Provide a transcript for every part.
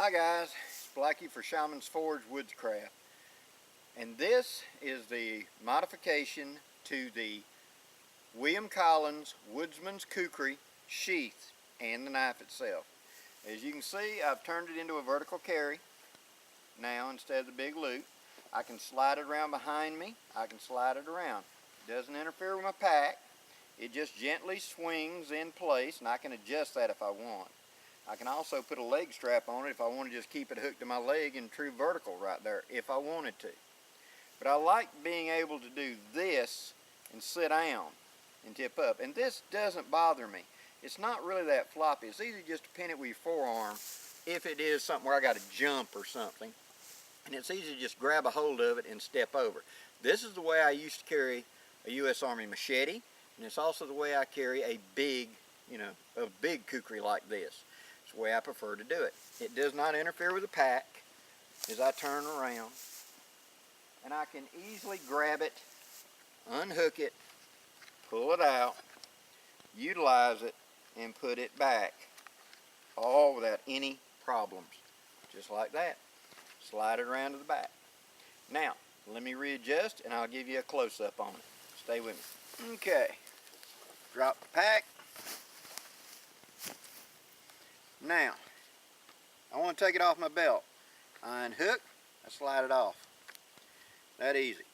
Hi guys, it's Blackie for Shaman's Forge Woodscraft, and this is the modification to the William Collins Woodsmans Kukri sheath and the knife itself. As you can see, I've turned it into a vertical carry now instead of the big loop. I can slide it around behind me, I can slide it around. It doesn't interfere with my pack, it just gently swings in place, and I can adjust that if I want. I can also put a leg strap on it if I want to just keep it hooked to my leg in true vertical right there if I wanted to. But I like being able to do this and sit down and tip up. And this doesn't bother me. It's not really that floppy. It's easy just to pin it with your forearm if it is something where I got to jump or something. And it's easy to just grab a hold of it and step over. This is the way I used to carry a U.S. Army machete. And it's also the way I carry a big, a big kukri like this. It's the way I prefer to do it. It does not interfere with the pack as I turn around. And I can easily grab it, unhook it, pull it out, utilize it, and put it back. All without any problems. Just like that. Slide it around to the back. Now, let me readjust and I'll give you a close-up on it. Stay with me. Okay. Drop the pack. Now, I want to take it off my belt. I unhook, I slide it off. That easy.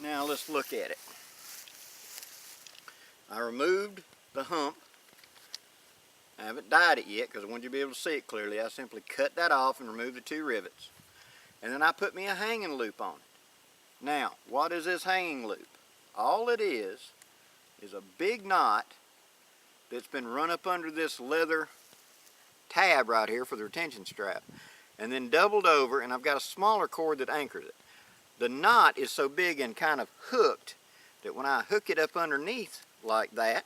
Now let's look at it. I removed the hump. I haven't dyed it yet because I want you to be able to see it clearly. I simply cut that off and removed the two rivets. And then I put me a hanging loop on it. Now, what is this hanging loop? All it is a big knot that's been run up under this leather tab right here for the retention strap, and then doubled over, and I've got a smaller cord that anchors it. The knot is so big and kind of hooked that when I hook it up underneath like that,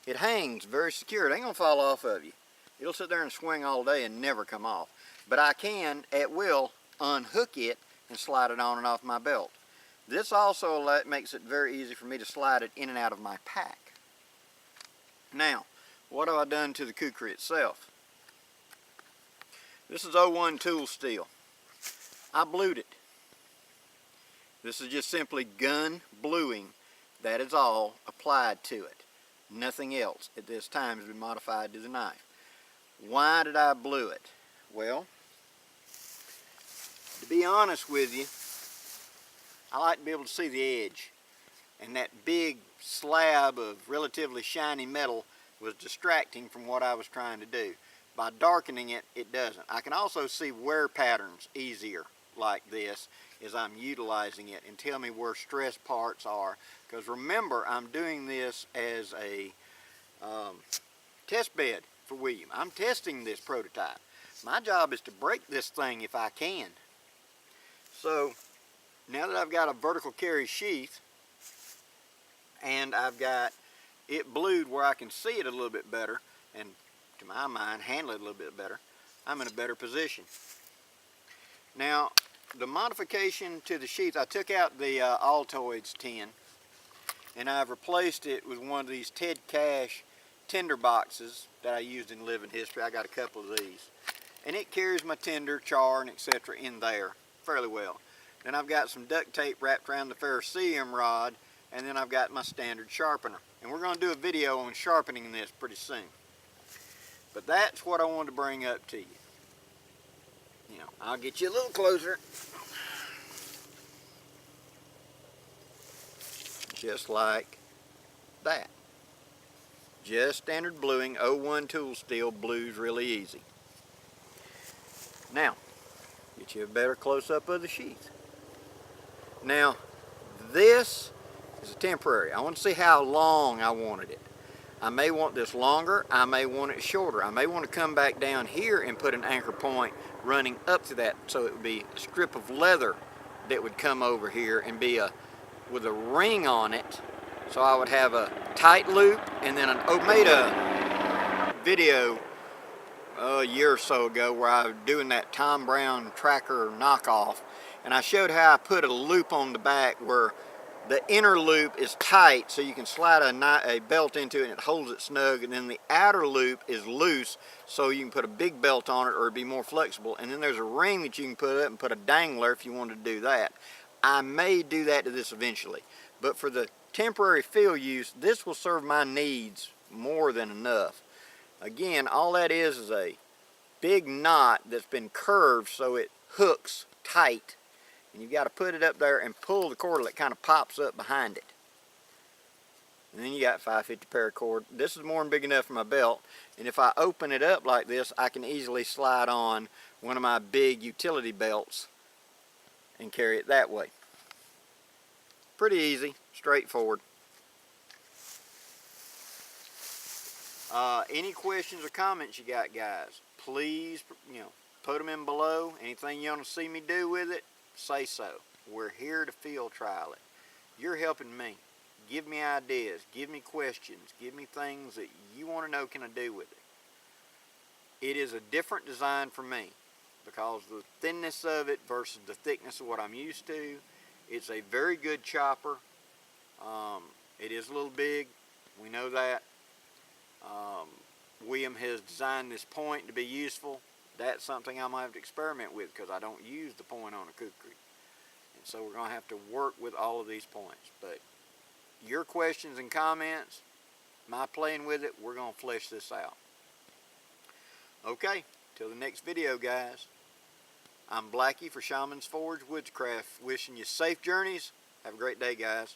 it hangs very secure. It ain't gonna fall off of you. It'll sit there and swing all day and never come off. But I can, at will, unhook it and slide it on and off my belt. This also makes it very easy for me to slide it in and out of my pack. Now, what have I done to the kukri itself? This is 01 tool steel. I blued it. This is just simply gun bluing. That is all applied to it. Nothing else at this time has been modified to the knife. Why did I blue it? Well, to be honest with you, I like to be able to see the edge, and that big slab of relatively shiny metal was distracting from what I was trying to do. By darkening it, it doesn't. I can also see wear patterns easier like this as I'm utilizing it and tell me where stress parts are, because remember, I'm doing this as a test bed for William. I'm testing this prototype. My job is to break this thing if I can. So now that I've got a vertical carry sheath and I've got it blued where I can see it a little bit better and, to my mind, handle it a little bit better, I'm in a better position. Now, the modification to the sheath, I took out the Altoids tin and I've replaced it with one of these Ted Cash tinder boxes that I used in living history. I got a couple of these. And it carries my tinder, char, and etc. in there fairly well. Then I've got some duct tape wrapped around the ferrocerium rod, and then I've got my standard sharpener. And we're going to do a video on sharpening this pretty soon. But that's what I wanted to bring up to you. I'll get you a little closer. Just like that. Just standard bluing, 01 tool steel, blues really easy. Now, get you a better close-up of the sheath. Now, this is a temporary. I want to see how long I wanted it. I may want this longer, I may want it shorter. I may want to come back down here and put an anchor point running up to that, so it would be a strip of leather that would come over here and be with a ring on it. So I would have a tight loop, and then I made a video a year or so ago where I was doing that Tom Brown tracker knockoff, and I showed how I put a loop on the back where the inner loop is tight, so you can slide a belt into it and it holds it snug, and then the outer loop is loose, so you can put a big belt on it or it'd be more flexible. And then there's a ring that you can put up and put a dangler if you wanted to do that. I may do that to this eventually, but for the temporary field use, this will serve my needs more than enough. Again, all that is a big knot that's been curved so it hooks tight, and you got to put it up there and pull the cord till it kind of pops up behind it. And then you got 550 paracord. This is more than big enough for my belt, and if I open it up like this, I can easily slide on one of my big utility belts and carry it that way. Pretty easy, straightforward. Any questions or comments you got, guys, please, put them in below. Anything you want to see me do with it, say so. We're here to field trial it. You're helping me. Give me ideas, give me questions, give me things that you want to know can I do with it. It is a different design for me because the thinness of it versus the thickness of what I'm used to. It's a very good chopper. It is a little big, we know that. William has designed this point to be useful. That's something I'm going to have to experiment with because I don't use the point on a kukri. And so we're going to have to work with all of these points. But your questions and comments, my playing with it, we're going to flesh this out. Okay, till the next video, guys. I'm Blackie for Shaman's Forge Woodscraft, wishing you safe journeys. Have a great day, guys.